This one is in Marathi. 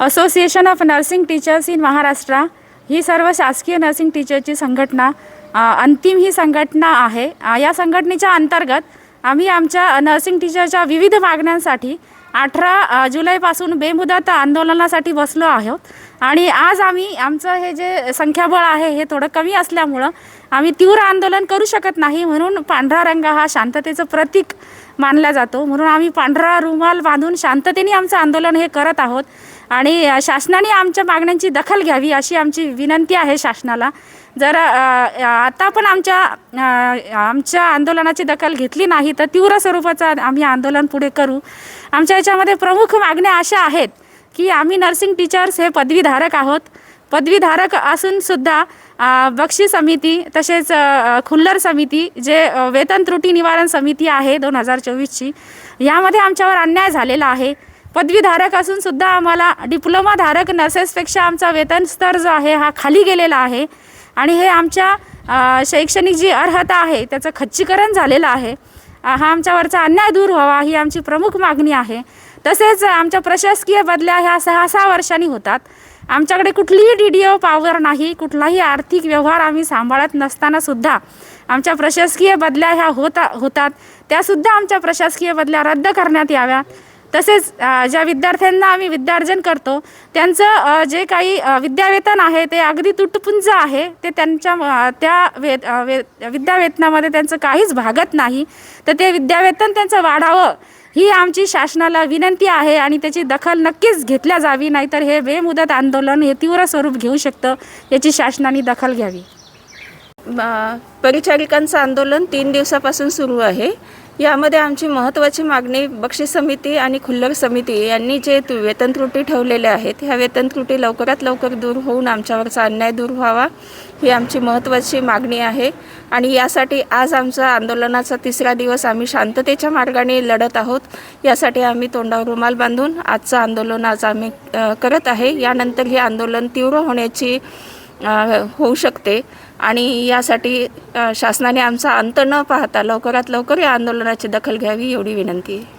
Association of nursing teachers in Maharashtra ही सर्व शासकीय नर्सिंग टीचरची संघटना अंतिम ही संघटना आहे। या संघटनेच्या अंतर्गत आम्ही आमच्या नर्सिंग टीचरच्या विविध मागण्यांसाठी 18 जुलैपासून बेमुदत आंदोलनासाठी बसलो आहोत आणि आज आम्ही आमचं हे जे संख्याबळ आहे हे थोडं कमी असल्यामुळं आम्ही तीव्र आंदोलन करू शकत नाही, म्हणून पांढरा रंग हा शांततेचं प्रतीक मानला जातो, म्हणून आम्ही पांढरा रुमाल बांधून शांततेने आमचं आंदोलन हे करत आहोत आणि शासनाने आमच्या मागण्यांची दखल घ्यावी अशी आमची विनंती आहे शासनाला। जर आता पण आमच्या आंदोलनाची दखल घेतली नाही तर तीव्र स्वरूपाचं आम्ही आंदोलन पुढे करू। आमच्या याच्यामध्ये प्रमुख मागण्या अशा आहेत की आम्ही नर्सिंग टीचर्स हे पदवीधारक आहोत, पदवीधारक असून सुद्धा बक्षी समिती तसेच खुल्लर समिती जे वेतन त्रुटी निवारण समिती आहे 2024ची, यामध्ये आमच्यावर अन्याय झालेला आहे। पदवीधारक असून सुद्धा आम्हाला डिप्लोमाधारक नर्सेसपेक्षा आमचा वेतन स्तर जो आहे हा खाली गेलेला आहे आणि हे आमच्या शैक्षणिक जी अर्हता आहे त्याचं खच्चीकरण झालेलं आहे। हा आमच्यावरचा अन्याय दूर व्हावा ही आमची प्रमुख मागणी आहे। तसेच आमच्या प्रशासकीय बदल्या ह्या 6 वर्षांनी होतात। आमच्याकडे कुठलीही DDO पॉवर नाही, कुठलाही आर्थिक व्यवहार आम्ही सांभाळत नसताना सुद्धा आमच्या प्रशासकीय बदल्या ह्या होतात त्यासुद्धा आमच्या प्रशासकीय बदल्या रद्द करण्यात याव्या। तसेच ज्या विद्यार्थ्यांना आम्ही विद्यार्जन करतो त्यांचं जे काही विद्यावेतन आहे ते अगदी तुटपुंज आहे, ते त्या विद्यावेतनामध्ये त्यांचं काहीच भागत नाही, तर ते विद्यावेतन त्यांचं वाढावं ही आमची शासनाला विनंती आहे आणि त्याची दखल नक्कीच घेतल्या जावी, नाहीतर हे बेमुदत आंदोलन हे तीव्र स्वरूप घेऊ शकतं, याची शासनाने दखल घ्यावी। परिचारिकांचं आंदोलन 3 दिवसापासून सुरू आहे। यामध्ये आमची महत्त्वाची मागणी बक्षीस समिती आणि खुल्लर समिती यांनी जे वेतन त्रुटी ठेवलेल्या आहेत ह्या वेतन त्रुटी लवकरात लवकर दूर होऊन आमच्यावरचा अन्याय दूर व्हावा ही आमची महत्त्वाची मागणी आहे आणि यासाठी आज आमचा आंदोलनाचा 3रा दिवस आम्ही शांततेच्या मार्गाने लढत आहोत। यासाठी आम्ही तोंडावर रुमाल बांधून आजचं आंदोलन आज आम्ही करत आहे। यानंतर हे आंदोलन तीव्र होण्याची होऊ शकते आणि यासाठी शासनाने आमचा अंत न पाहता लवकरात लवकर या आंदोलनाची दखल घ्यावी एवढी विनंती आहे।